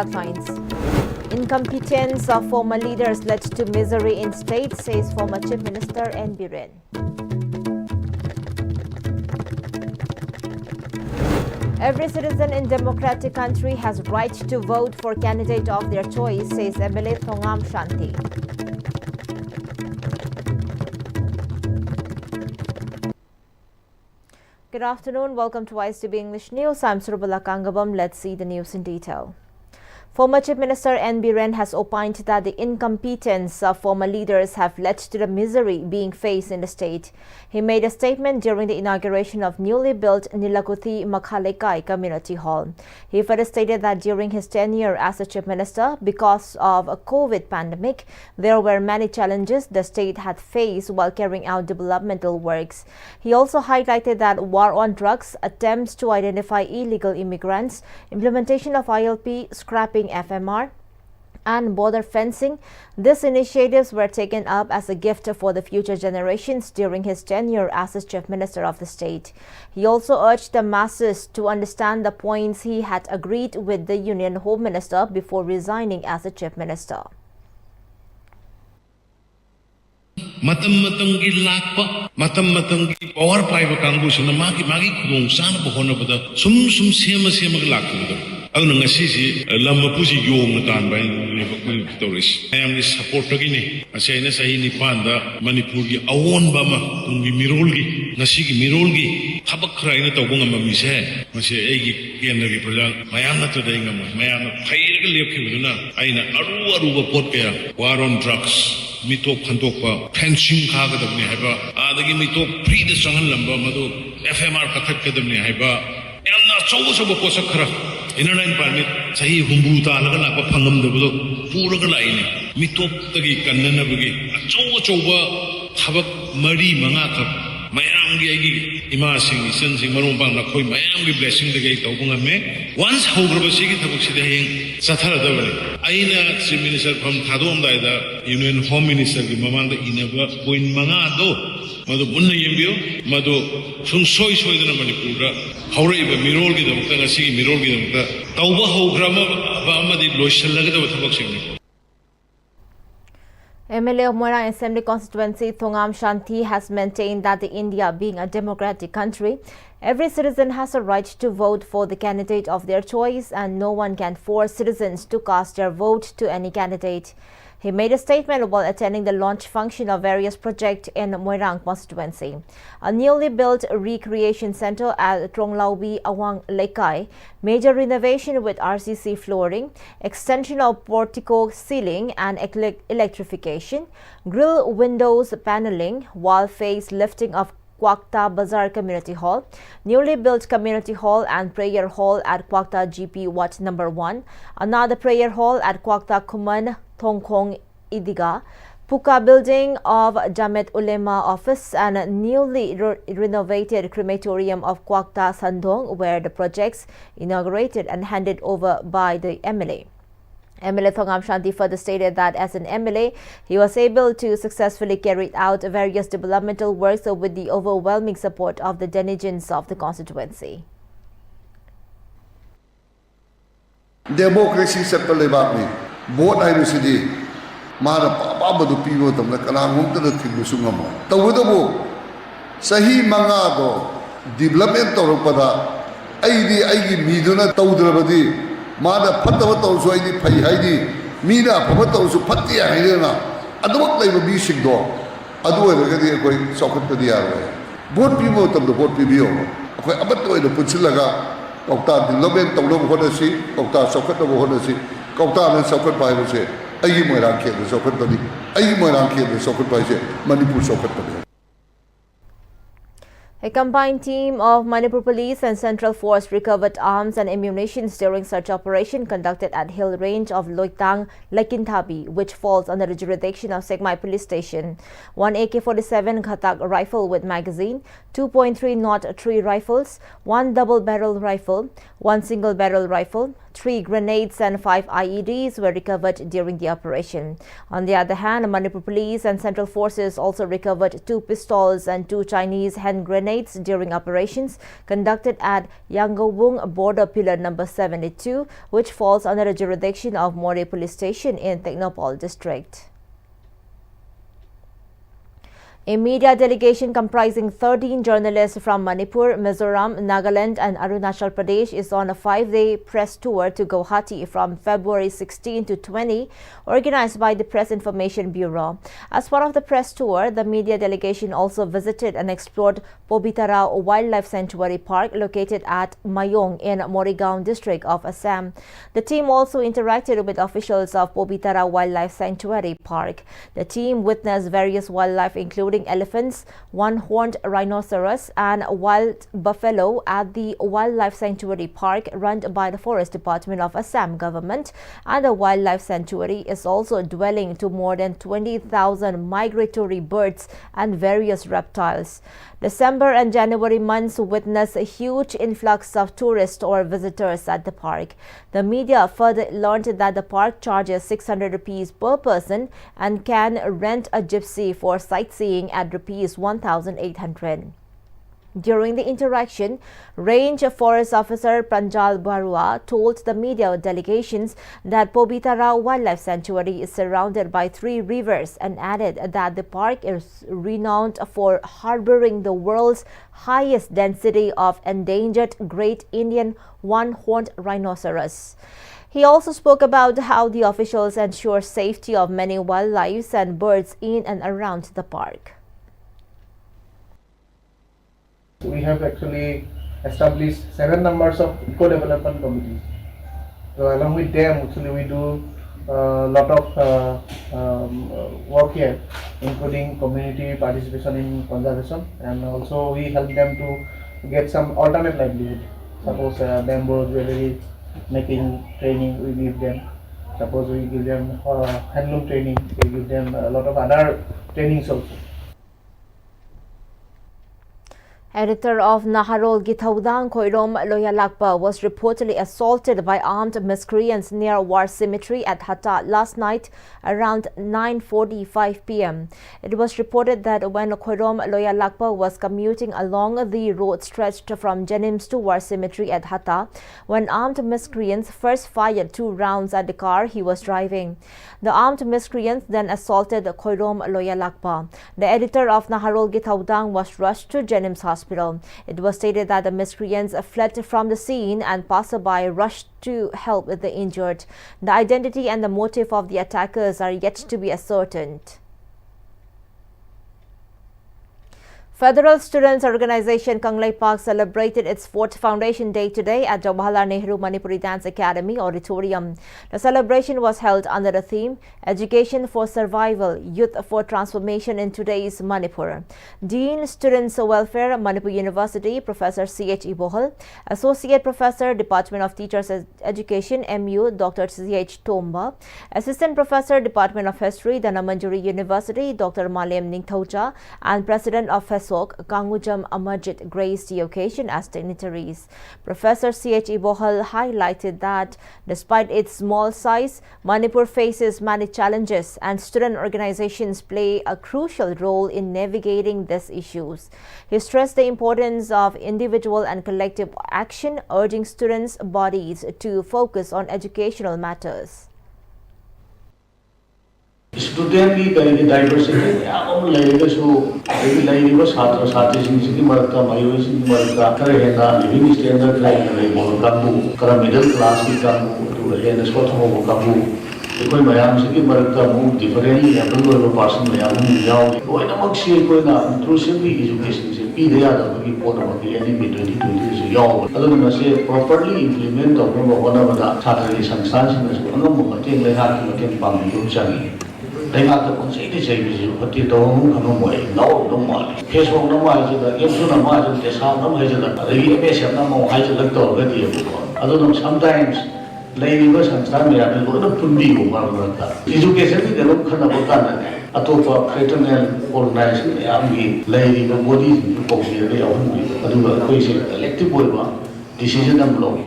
headlines. Incompetence of former leaders led to misery in state, says former Chief Minister N. Biren. Every citizen in democratic country has right to vote for candidate of their choice, says MLA Thongam Shanti. Good afternoon. Welcome to ISTV English News. I'm Surbala Kangabam. Let's see the news in detail. Former Chief Minister N. Biren has opined that the incompetence of former leaders have led to the misery being faced in the state. He made a statement during the inauguration of newly built Nilakuthi Makhalekai Community Hall. He further stated that during his tenure as the Chief Minister, because of a COVID pandemic, there were many challenges the state had faced while carrying out developmental works. He also highlighted that war on drugs, attempts to identify illegal immigrants, implementation of ILP, scrapping FMR, and border fencing. These initiatives were taken up as a gift for the future generations during his tenure as the Chief Minister of the state. He also urged the masses to understand the points he had agreed with the Union Home Minister before resigning as the Chief Minister. Matam-matamgi lakpa, matam-matamgi power paiba kangbu sina magi khudong sana pohona pada sum sema lakpa. Ang ngasi lama puji yong na tan ba ni tourist. I am the supporter gini. Asya na sahi ni panda Manipur gi awon ba ma tungi mirolgi ngasi gi mirolgi habak khrai na tawong ma mise. Masya ai gi kendra gi praja mayam na tadai ngam mayam na phair ga lep ki na aina aru ba pot kaya war on drugs mitok khantok pa fencing kha ga dabni haiba adagi mitok free da sangal lamba madu FMR kathak ka dabni haiba yanna chobo posak khara inner permit sahi humbuta laga lakpa phangam dabdo pura ga laine mitop tagi kannana bagi choba thabak mari manga thab mayam gi agi ima sing isan sing marom bang na khoi mayam gi blessing de gai tawbunga me once hograba sigi thabak sida heng sathara dabale aina chief minister from thadom dai da union home minister gi mamang da inaba point manga do madu bunna yembio madu sung soi dana manipura hauraiba mirol gi damta ngasi mirol gi damta tauba hograma ba amadi loishallaga da thabak singni. MLA of Moirang Assembly Constituency Thongam Shanti has maintained that the India being a democratic country, every citizen has a right to vote for the candidate of their choice and no one can force citizens to cast their vote to any candidate. He made a statement while attending the launch function of various projects in Moirang constituency. A newly built recreation center at Tronglaubi Awang Lekai, major renovation with RCC flooring, extension of portico ceiling and electrification, grill windows paneling, wall face lifting of Kwakta Bazaar Community Hall, newly built Community Hall and Prayer Hall at Kwakta GP Wat No. 1, another Prayer Hall at Kwakta Kuman Thongkong Idiga, Puka Building of Jamet Ulema Office and a newly renovated crematorium of Kwakta Sandong were the projects inaugurated and handed over by the MLA. MLA Thongam Shanti further stated that as an MLA, he was able to successfully carry out various developmental works with the overwhelming support of the denizens of the constituency. Democracy separately about me. Both I was the Mara Papa the people of the Kalam to the Timusungamo. The Wudabu Sahi Mangado, development of Pada, Aidi Miduna Taudrabadi. Mada Patato so any pay Heidi, Mina Papato so Patia Helena. I don't like a music dog. I do a going socket to the other. Both people of the boat PBO. Abato the Puchilaga, Octa, the Loben, Tolo Hodasi, Octa, Socket of Hodasi, Octa and Socket Bible say, I give my rank the socket to the I give my rank the socket by Manipur socket. A combined team of Manipur Police and Central Force recovered arms and ammunition during search operation conducted at Hill Range of Loitang, Laikintabi, which falls under the jurisdiction of Segmai Police Station. One AK-47 Ghatak rifle with magazine, 2.3-03 rifles, one double-barrel rifle, one single-barrel rifle, 3 grenades and 5 IEDs were recovered during the operation. On the other hand, Manipur Police and Central Forces also recovered 2 pistols and 2 Chinese hand grenades inmates during operations conducted at Yanggawung Border Pillar number 72, which falls under the jurisdiction of More Police Station in Technopol District. A media delegation comprising 13 journalists from Manipur, Mizoram, Nagaland and Arunachal Pradesh is on a 5-day press tour to Guwahati from February 16 to 20, organized by the Press Information Bureau. As part of the press tour, the media delegation also visited and explored Pobitara Wildlife Sanctuary Park located at Mayong in Morigaon district of Assam. The team also interacted with officials of Pobitara Wildlife Sanctuary Park. The team witnessed various wildlife including elephants, one-horned rhinoceros and wild buffalo at the Wildlife Sanctuary Park run by the Forest Department of Assam government, and the Wildlife Sanctuary is also dwelling to more than 20,000 migratory birds and various reptiles. December and January months witnessed a huge influx of tourists or visitors at the park. The media further learned that the park charges 600 rupees per person and can rent a gypsy for sightseeing at rupees 1,800. During the interaction, Range Forest Officer Pranjal Barua told the media delegations that Pobitara Wildlife Sanctuary is surrounded by 3 rivers and added that the park is renowned for harboring the world's highest density of endangered Great Indian one-horned rhinoceros. He also spoke about how the officials ensure safety of many wildlife and birds in and around the park. We have actually established 7 numbers of eco-development committees. So along with them, actually we do a lot of work here, including community participation in conservation, and also we help them to get some alternate livelihood. Suppose bamboo jewelry making training, we give them. Suppose we give them handloom training, we give them a lot of other trainings also. Editor of Naharol Githaudang Khoirom Loyalakpa was reportedly assaulted by armed miscreants near War Cemetery at Hatta last night around 9:45 p.m. It was reported that when Khoirom Loyalakpa was commuting along the road stretched from Jenims to War Cemetery at Hatta, when armed miscreants first fired 2 rounds at the car he was driving. The armed miscreants then assaulted Khoirom Loyalakpa. The editor of Naharol Githaudang was rushed to Jenims Hospital. It was stated that the miscreants fled from the scene and passerby rushed to help the injured. The identity and the motive of the attackers are yet to be ascertained. Federal Students Organization Kanglei Park celebrated its 4th Foundation Day today at Jawaharlal Nehru Manipuri Dance Academy Auditorium. The celebration was held under the theme Education for Survival, Youth for Transformation in Today's Manipur. Dean Students Welfare, Manipur University, Professor C.H. Ibohal, Associate Professor, Department of Teachers Education, MU, Dr. C.H. Tomba, Assistant Professor, Department of History, Danamanjuri University, Dr. Malem Ningthaucha, and President of Kangujam Amarjit graced the occasion as dignitaries. Professor C.H. Ibohal highlighted that despite its small size, Manipur faces many challenges and student organizations play a crucial role in navigating these issues. He stressed the importance of individual and collective action, urging students' bodies to focus on educational matters. Student की diversity हम लेकर सो लेकर बस साथ सिंह की मरता मायूसी की मरता करे है ना living standard करे बोल काबू करा middle class की काबू तो है ना स्पोर्ट हो काबू कोई मयाम से की मरता मु different level वाला person मयाम जाओ कोई ना मक्सी कोई ना inclusively education से भी दिया था कि पोना मत यानी भी 2020 से जाओ अगर ना से properly implement तो वो होना बता छात्र की संस्थान से ना अंगम मत ले हाथ मत पानी तो चाहिए Dengan terkunci ini saya bisa seperti tahu kamu mulai naik normal. Facebook nama aja, YouTube nama aja, Telegram nama aja, lagi apa nama aja lektor berarti ya bukan. Atau sometimes lagi juga sometimes ya kalau ada pundi umar berata. Education itu kalau kena bukan ada. Atau fraternal organization yang ini lagi juga body itu kongsi ada yang ini. Atau kalau sih collective boleh decision yang belum.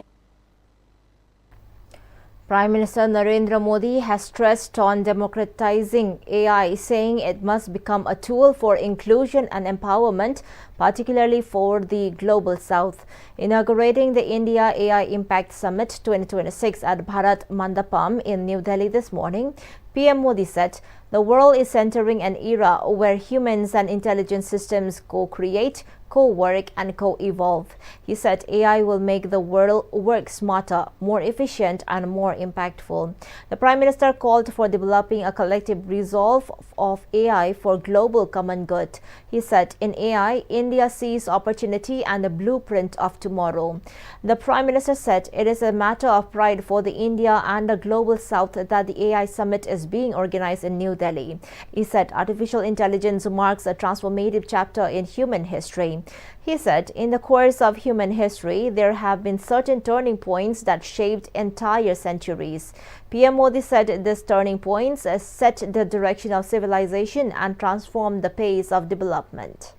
Prime Minister Narendra Modi has stressed on democratizing AI, saying it must become a tool for inclusion and empowerment, particularly for the Global South. Inaugurating the India AI Impact Summit 2026 at Bharat Mandapam in New Delhi this morning, PM Modi said, "The world is entering an era where humans and intelligent systems co-create, co-work and co-evolve." He said AI will make the world work smarter, more efficient and more impactful. The Prime Minister called for developing a collective resolve of AI for global common good. He said in AI, India sees opportunity and the blueprint of tomorrow. The Prime Minister said it is a matter of pride for the India and the Global South that the AI Summit is being organized in New Delhi. He said artificial intelligence marks a transformative chapter in human history. He said, in the course of human history, there have been certain turning points that shaped entire centuries. PM Modi said these turning points set the direction of civilization and transformed the pace of development.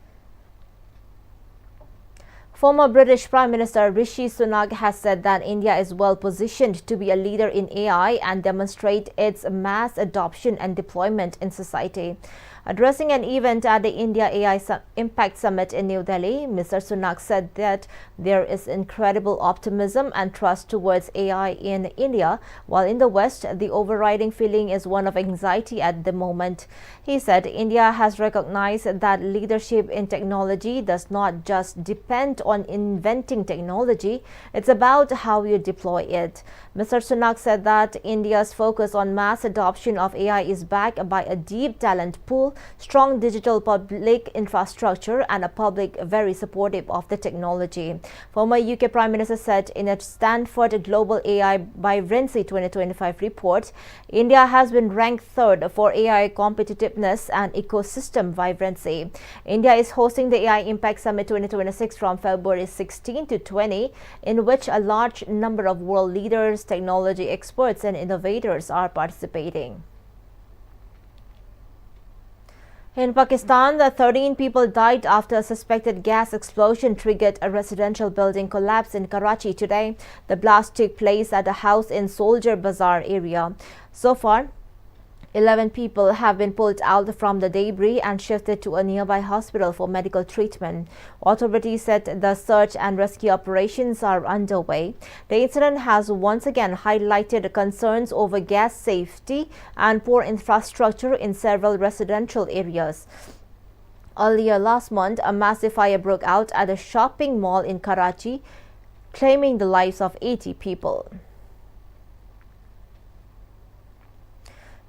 Former British Prime Minister Rishi Sunak has said that India is well positioned to be a leader in AI and demonstrate its mass adoption and deployment in society. Addressing an event at the India AI Impact Summit in New Delhi, Mr. Sunak said that there is incredible optimism and trust towards AI in India, while in the West, the overriding feeling is one of anxiety at the moment. He said India has recognized that leadership in technology does not just depend on inventing technology, it's about how you deploy it. Mr. Sunak said that India's focus on mass adoption of AI is backed by a deep talent pool, strong digital public infrastructure and a public very supportive of the technology. Former UK Prime Minister said in a Stanford Global AI Vibrancy 2025 report, India has been ranked third for AI competitiveness and ecosystem vibrancy. India is hosting the AI Impact Summit 2026 from February 16 to 20, in which a large number of world leaders, technology experts and innovators are participating. In Pakistan, 13 people died after a suspected gas explosion triggered a residential building collapse in Karachi today. The blast took place at a house in Soldier Bazaar area. So far, 11 people have been pulled out from the debris and shifted to a nearby hospital for medical treatment. Authorities said the search and rescue operations are underway. The incident has once again highlighted concerns over gas safety and poor infrastructure in several residential areas. Earlier last month, a massive fire broke out at a shopping mall in Karachi, claiming the lives of 80 people.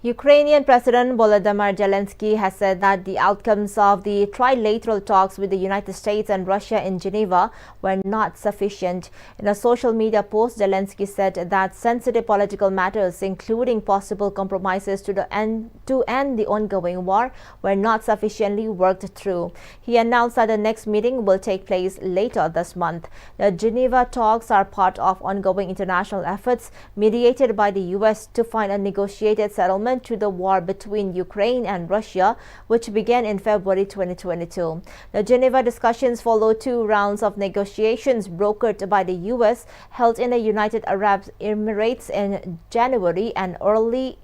Ukrainian President Volodymyr Zelensky has said that the outcomes of the trilateral talks with the United States and Russia in Geneva were not sufficient. In a social media post, Zelensky said that sensitive political matters, including possible compromises to end the ongoing war, were not sufficiently worked through. He announced that the next meeting will take place later this month. The Geneva talks are part of ongoing international efforts mediated by the U.S. to find a negotiated settlement to the war between Ukraine and Russia, which began in February 2022. The Geneva discussions follow 2 rounds of negotiations brokered by the U.S. held in the United Arab Emirates in January and early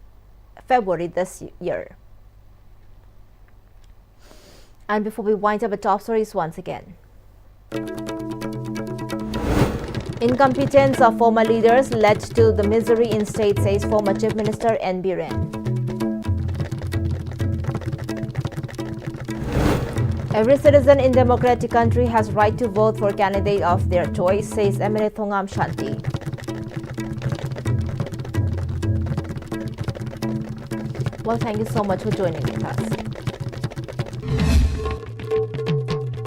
February this year. And before we wind up the top stories once again. Incompetence of former leaders led to the misery in state, says former Chief Minister N. Biren. Every citizen in democratic country has right to vote for candidate of their choice, says Eminent Thongam Shanti. Well, thank you so much for joining with us.